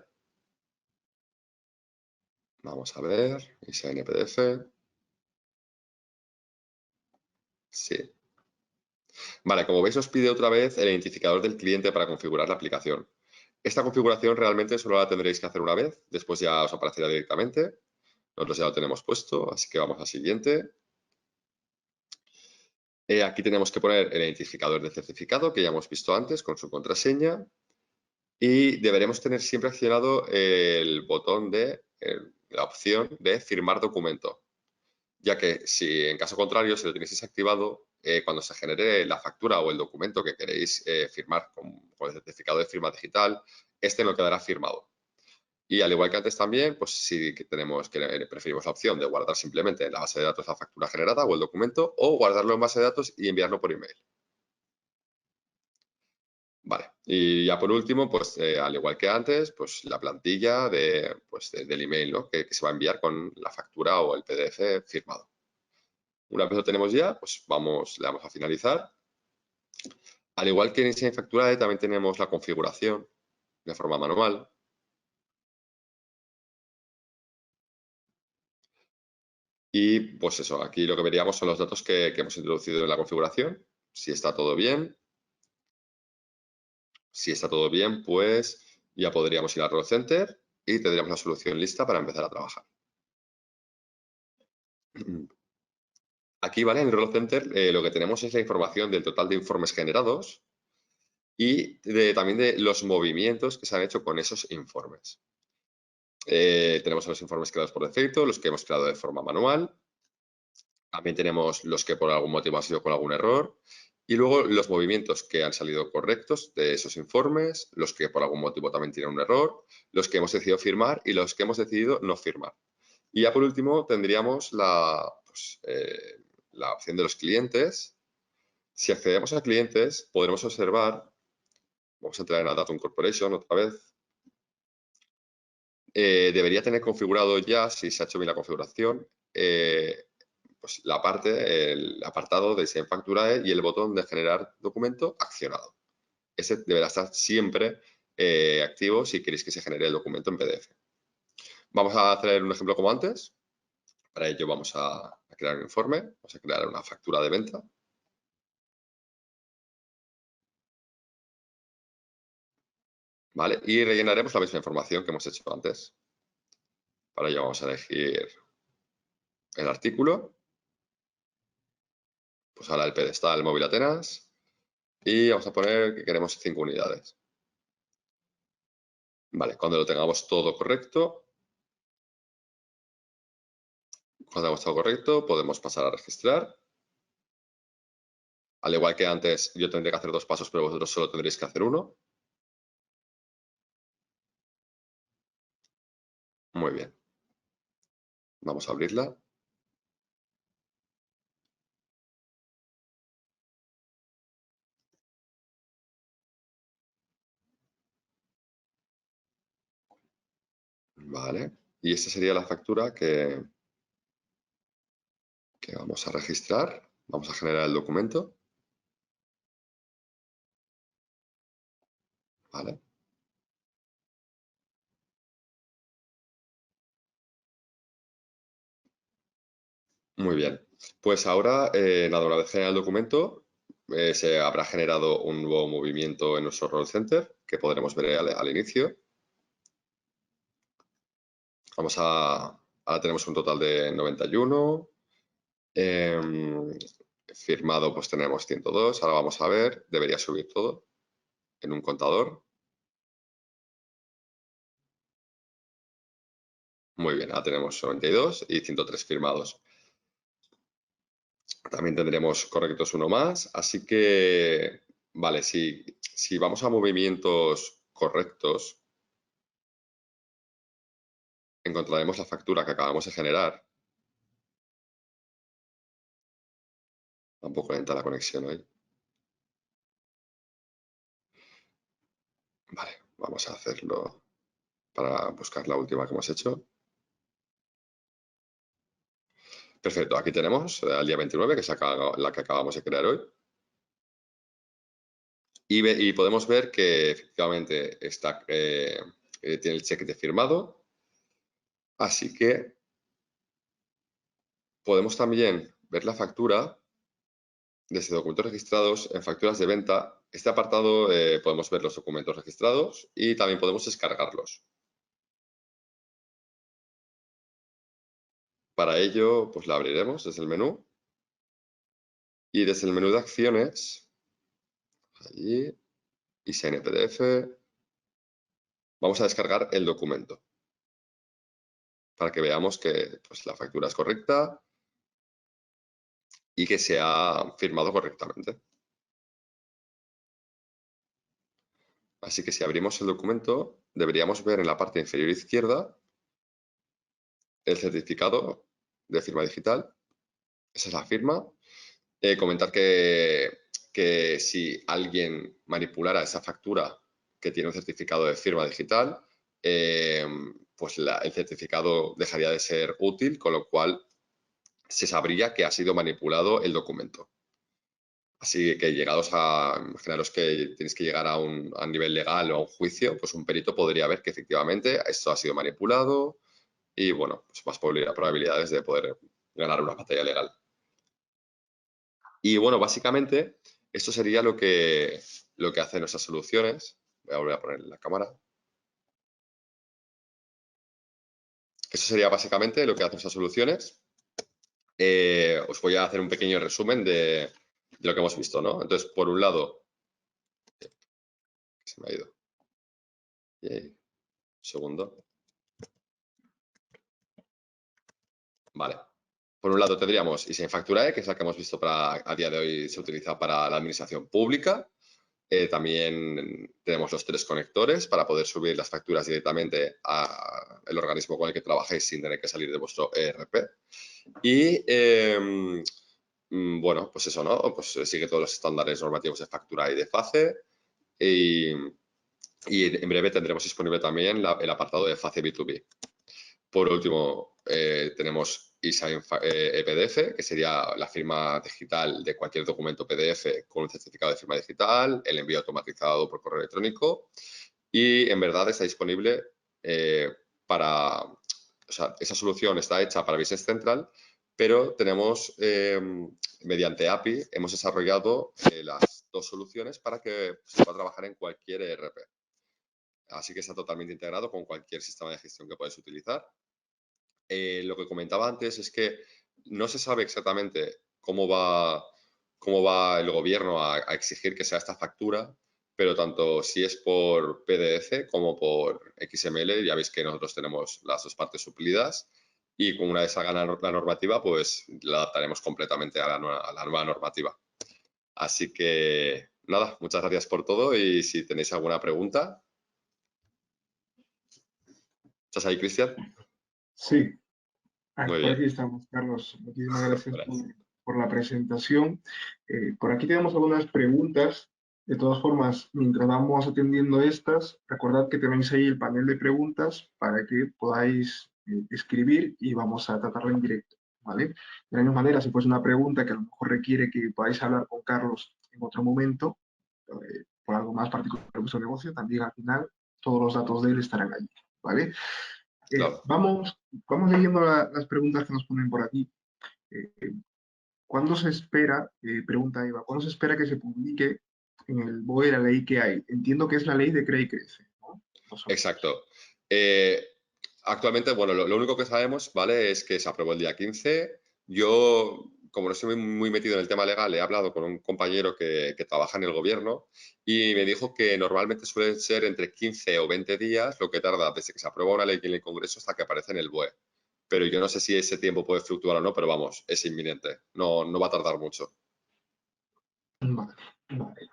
Vamos a ver, Design PDF. Sí. Vale, como veis, os pide otra vez el identificador del cliente para configurar la aplicación. Esta configuración realmente solo la tendréis que hacer una vez, después ya os aparecerá directamente. Nosotros ya lo tenemos puesto, así que vamos al siguiente. Aquí tenemos que poner el identificador del certificado que ya hemos visto antes con su contraseña y deberemos tener siempre accionado el botón de la opción de firmar documento, ya que si en caso contrario, si lo tenéis desactivado, cuando se genere la factura o el documento que queréis firmar con el certificado de firma digital, este no quedará firmado. Y al igual que antes también, pues sí que preferimos la opción de guardar simplemente en la base de datos la factura generada o el documento, o guardarlo en base de datos y enviarlo por email. Vale, y ya por último, pues al igual que antes, pues la plantilla del email, ¿no? que se va a enviar con la factura o el PDF firmado. Una vez lo tenemos ya, pues le damos a finalizar. Al igual que en Insignia Facturae, también tenemos la configuración de forma manual. Y pues eso, aquí lo que veríamos son los datos que hemos introducido en la configuración. Si está todo bien. Si está todo bien, pues ya podríamos ir al Role Center y tendríamos la solución lista para empezar a trabajar. Aquí, ¿vale? En el Role Center lo que tenemos es la información del total de informes generados y también de los movimientos que se han hecho con esos informes. Tenemos los informes creados por defecto, los que hemos creado de forma manual. También tenemos los que por algún motivo han sido con algún error. Y luego los movimientos que han salido correctos de esos informes, los que por algún motivo también tienen un error, los que hemos decidido firmar y los que hemos decidido no firmar. Y ya por último tendríamos la opción de los clientes. Si accedemos a clientes, podremos observar, vamos a entrar en la Datum Corporation otra vez, debería tener configurado ya, si se ha hecho bien la configuración, pues el apartado de Insignia Facturae y el botón de generar documento accionado. Ese deberá estar siempre activo si queréis que se genere el documento en PDF. Vamos a hacer un ejemplo como antes. Para ello vamos a crear un informe, vamos a crear una factura de venta. ¿Vale? Y rellenaremos la misma información que hemos hecho antes. Para ello vamos a elegir el artículo. Pues ahora el pedestal móvil Atenas. Y vamos a poner que queremos 5 unidades. Vale, cuando lo tengamos todo correcto, podemos pasar a registrar. Al igual que antes, yo tendré que hacer 2 pasos, pero vosotros solo tendréis que hacer uno. Muy bien. Vamos a abrirla. Vale. Y esta sería la factura que vamos a registrar. Vamos a generar el documento. Vale. Muy bien. Pues ahora, nada, una vez generado el documento, se habrá generado un nuevo movimiento en nuestro Role Center, que podremos ver al inicio. Ahora tenemos un total de 91. Firmado pues tenemos 102. Ahora vamos a ver, debería subir todo en un contador. Muy bien, ahora tenemos 92 y 103 firmados. También tendremos correctos uno más, así que, vale, si vamos a movimientos correctos, encontraremos la factura que acabamos de generar. Tampoco lenta la conexión hoy. Vale, vamos a hacerlo para buscar la última que hemos hecho. Perfecto, aquí tenemos al día 29, que es la que acabamos de crear hoy. Y podemos ver que efectivamente tiene el cheque de firmado. Así que podemos también ver la factura desde documentos registrados en facturas de venta. Este apartado podemos ver los documentos registrados y también podemos descargarlos. Para ello, pues la abriremos desde el menú. Y desde el menú de acciones, allí, ISAIN PDF, vamos a descargar el documento para que veamos que pues, la factura es correcta y que se ha firmado correctamente. Así que si abrimos el documento, deberíamos ver en la parte inferior izquierda el certificado de firma digital. Esa es la firma. Comentar que si alguien manipulara esa factura que tiene un certificado de firma digital, pues el certificado dejaría de ser útil, con lo cual se sabría que ha sido manipulado el documento. Así que llegados a, imaginaros que tienes que llegar a nivel legal o a un juicio, pues un perito podría ver que efectivamente esto ha sido manipulado y, bueno, pues más probabilidades de poder ganar una batalla legal. Y, bueno, básicamente esto sería lo que hacen nuestras soluciones. Voy a volver a poner la cámara. Eso sería básicamente lo que hacen nuestras soluciones. Os voy a hacer un pequeño resumen de lo que hemos visto, ¿no? Entonces, por un lado, se me ha ido. Un segundo. Vale. Por un lado tendríamos ISAIN Facturae, que es la que hemos visto a día de hoy se utiliza para la administración pública. También tenemos los 3 conectores para poder subir las facturas directamente al organismo con el que trabajéis sin tener que salir de vuestro ERP. Y bueno, pues eso, ¿no? Pues sigue todos los estándares normativos de factura y de FACE. Y en breve tendremos disponible también el apartado de FACE B2B. Por último, tenemos ISAIN PDF, que sería la firma digital de cualquier documento PDF con un certificado de firma digital, el envío automatizado por correo electrónico y en verdad está disponible o sea, esa solución está hecha para Business Central, pero tenemos, mediante API, hemos desarrollado las 2 soluciones para que se pueda trabajar en cualquier ERP. Así que está totalmente integrado con cualquier sistema de gestión que puedes utilizar. Lo que comentaba antes es que no se sabe exactamente cómo va el gobierno a exigir que sea esta factura, pero tanto si es por PDF como por XML, ya veis que nosotros tenemos las 2 partes suplidas y con una vez salga la normativa, pues la adaptaremos completamente a la nueva normativa. Así que nada, muchas gracias por todo y si tenéis alguna pregunta. ¿Estás ahí, Cristian? Sí, Muy por bien. aquí estamos, Carlos. Muchísimas gracias Gracias. por la presentación. Por aquí tenemos algunas preguntas. De todas formas, mientras vamos atendiendo estas, recordad que tenéis ahí el panel de preguntas para que podáis escribir y vamos a tratarlo en directo, ¿vale? De la misma manera, si fuese una pregunta que a lo mejor requiere que podáis hablar con Carlos en otro momento, por algo más particular de vuestro negocio, también al final todos los datos de él estarán allí, ¿vale? Claro. Vamos leyendo las preguntas que nos ponen por aquí. Eh, ¿Cuándo se espera, pregunta Eva, cuándo se espera que se publique en el BOE la ley que hay? Entiendo que es la ley de Crea y Crece, ¿no? Más o menos. Exacto. Actualmente, bueno, lo único que sabemos, ¿vale? Es que se aprobó el día 15. Yo, como no estoy muy metido en el tema legal, he hablado con un compañero que trabaja en el gobierno y me dijo que normalmente suelen ser entre 15 o 20 días lo que tarda desde que se aprueba una ley en el Congreso hasta que aparece en el BOE. Pero yo no sé si ese tiempo puede fluctuar o no, pero vamos, es inminente. No va a tardar mucho. Vale, vale,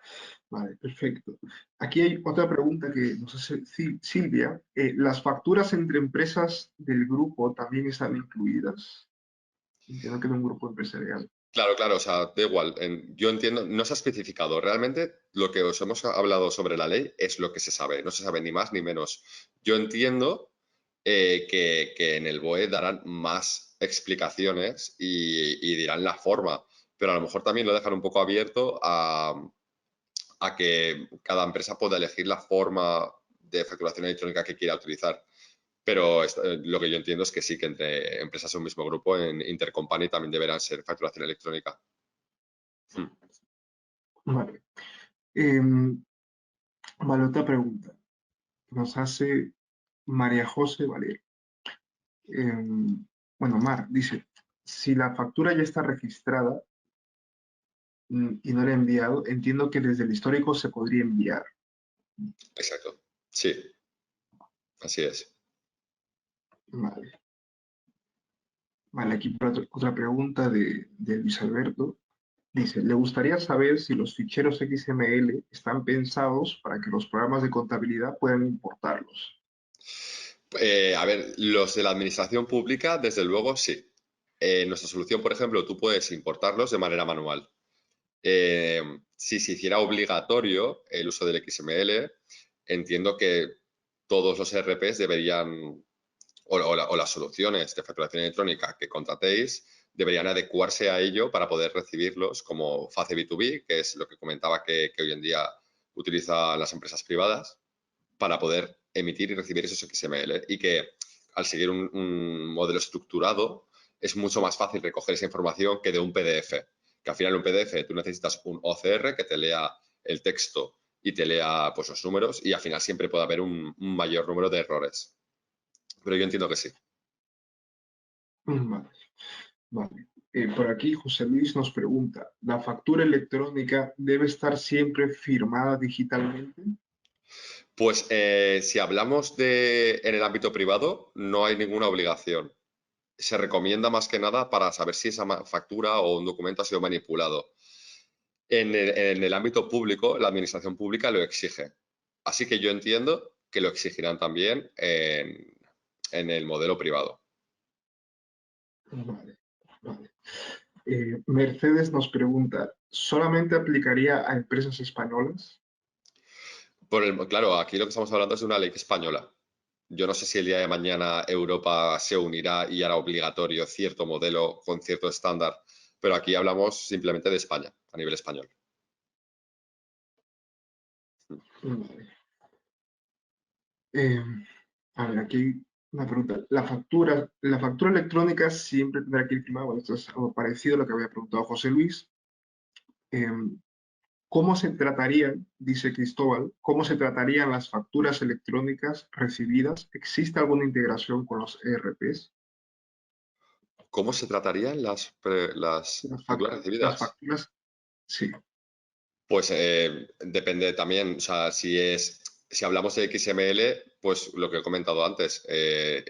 vale, perfecto. Aquí hay otra pregunta que nos hace Silvia. ¿Las facturas entre empresas del grupo también están incluidas? Entiendo que de un grupo empresarial. Claro, claro, o sea, da igual. Yo entiendo, no se ha especificado. Realmente lo que os hemos hablado sobre la ley es lo que se sabe. No se sabe ni más ni menos. Yo entiendo que en el BOE darán más explicaciones y dirán la forma, pero a lo mejor también lo dejan un poco abierto a que cada empresa pueda elegir la forma de facturación electrónica que quiera utilizar. Pero lo que yo entiendo es que sí, que entre empresas de un mismo grupo, en intercompany, también deberán ser facturación electrónica. Vale. Vale, otra pregunta. Nos hace María José Valero. Bueno, Mar dice, si la factura ya está registrada, y no lo he enviado, entiendo que desde el histórico se podría enviar. Exacto. Sí, así es. Vale. Vale, aquí por otra pregunta de Luis Alberto. Dice, le gustaría saber si los ficheros XML están pensados para que los programas de contabilidad puedan importarlos. A ver, los de la administración pública, desde luego, sí. Nuestra solución, por ejemplo, tú puedes importarlos de manera manual. Si se hiciera obligatorio el uso del XML, entiendo que todos los ERPs deberían, o las soluciones de facturación electrónica que contratéis, deberían adecuarse a ello para poder recibirlos como FACE B2B, que es lo que comentaba que hoy en día utilizan las empresas privadas, para poder emitir y recibir esos XML. Y que al seguir un modelo estructurado es mucho más fácil recoger esa información que de un PDF. Que al final un PDF tú necesitas un OCR que te lea el texto y te lea pues, los números y al final siempre puede haber un mayor número de errores. Pero yo entiendo que sí. Vale, vale. Por aquí José Luis nos pregunta, ¿la factura electrónica debe estar siempre firmada digitalmente? Pues si hablamos de en el ámbito privado, no hay ninguna obligación. Se recomienda más que nada para saber si esa factura o un documento ha sido manipulado. En el ámbito público, la administración pública lo exige. Así que yo entiendo que lo exigirán también en el modelo privado. Vale, vale. Mercedes nos pregunta, ¿solamente aplicaría a empresas españolas? Claro, aquí lo que estamos hablando es de una ley española. Yo no sé si el día de mañana Europa se unirá y hará obligatorio cierto modelo con cierto estándar, pero aquí hablamos simplemente de España, a nivel español. Vale. Eh, a ver, aquí una pregunta. ¿La factura electrónica siempre tendrá que ir firmada? Bueno, esto es algo parecido a lo que había preguntado José Luis. Em, ¿Cómo se tratarían, dice Cristóbal, cómo se tratarían las facturas electrónicas recibidas? ¿Existe alguna integración con los ERPs? ¿Cómo se tratarían las Las, fac- facturas las recibidas? facturas, sí. Pues depende también, o sea, si hablamos de XML, pues lo que he comentado antes,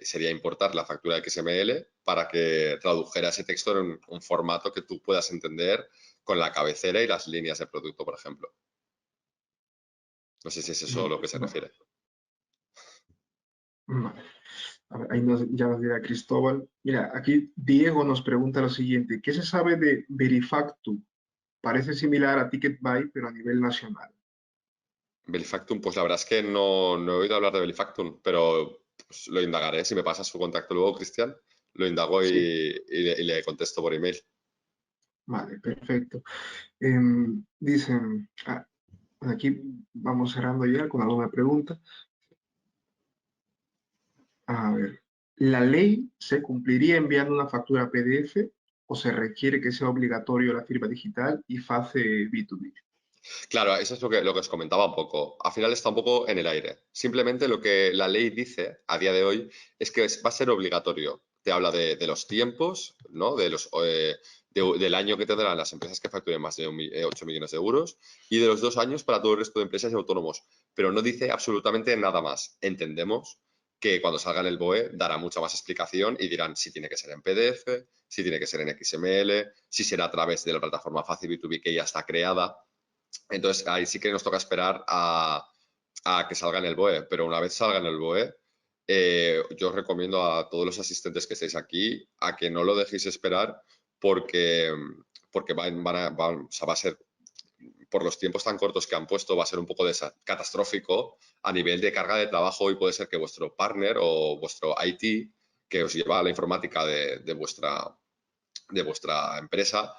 sería importar la factura de XML para que tradujera ese texto en un formato que tú puedas entender con la cabecera y las líneas de producto, por ejemplo. No sé si es eso a lo que se Vale, refiere. vale. A ver, ahí ya nos dirá Cristóbal. Mira, aquí Diego nos pregunta lo siguiente. ¿Qué se sabe de Verifactu? Parece similar a TicketBuy, pero a nivel nacional. Belifactum, pues la verdad es que no he oído hablar de Belifactum, pero pues, lo indagaré. Si me pasas su contacto luego, Cristian, lo indago Sí, y le contesto por email. vale, perfecto. Dicen, aquí vamos cerrando ya con alguna pregunta. A ver, ¿la ley se cumpliría enviando una factura PDF o se requiere que sea obligatorio la firma digital y fase B2B? Claro, eso es lo que os comentaba un poco. Al final está un poco en el aire. Simplemente lo que la ley dice a día de hoy es que va a ser obligatorio. Te habla de los tiempos, ¿no? Del año que tendrán las empresas que facturen más de 8 millones de euros y de los 2 años para todo el resto de empresas y autónomos. Pero no dice absolutamente nada más. Entendemos que cuando salga en el BOE dará mucha más explicación y dirán si tiene que ser en PDF, si tiene que ser en XML, si será a través de la plataforma Fácil B2B que ya está creada. Entonces, ahí sí que nos toca esperar a que salga en el BOE, pero una vez salga en el BOE, yo os recomiendo a todos los asistentes que estéis aquí a que no lo dejéis esperar porque, porque o sea, va a ser, por los tiempos tan cortos que han puesto, va a ser un poco catastrófico a nivel de carga de trabajo y puede ser que vuestro partner o vuestro IT, que os lleva a la informática de vuestra empresa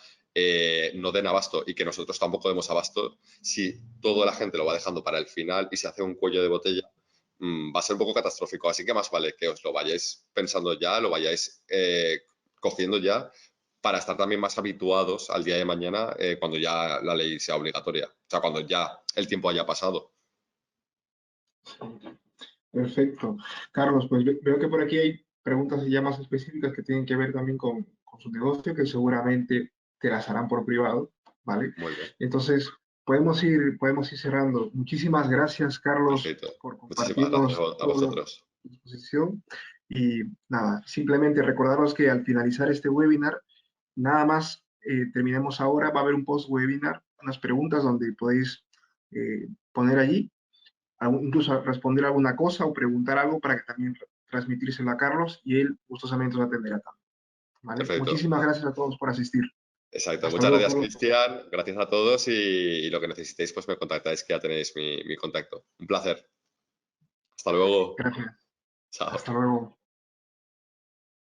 no den abasto y que nosotros tampoco demos abasto si toda la gente lo va dejando para el final y se hace un cuello de botella, va a ser un poco catastrófico. Así que más vale que os lo vayáis pensando ya, lo vayáis cogiendo ya para estar también más habituados al día de mañana cuando ya la ley sea obligatoria, o sea, cuando ya el tiempo haya pasado. Perfecto. Carlos, pues veo que por aquí hay preguntas ya más específicas que tienen que ver también con su negocio, que seguramente te las harán por privado. ¿vale? Muy bien, Entonces, podemos ir cerrando. Muchísimas gracias, Carlos, perfecto. por Muchísimas gracias compartirnos a todo a vosotros. tu disposición. Y nada, simplemente recordaros que al finalizar este webinar, nada más terminemos ahora, va a haber un post-webinar, unas preguntas donde podéis poner allí, incluso responder alguna cosa o preguntar algo para que también transmitírselo a Carlos y él gustosamente os atenderá también. ¿Vale? Perfecto. Muchísimas gracias a todos por asistir. Exacto. Hasta Muchas luego, gracias, Carlos. Cristian. Gracias a todos y lo que necesitéis, pues me contactáis, que ya tenéis mi contacto. Un placer. Hasta luego. Gracias. Chao. Hasta luego.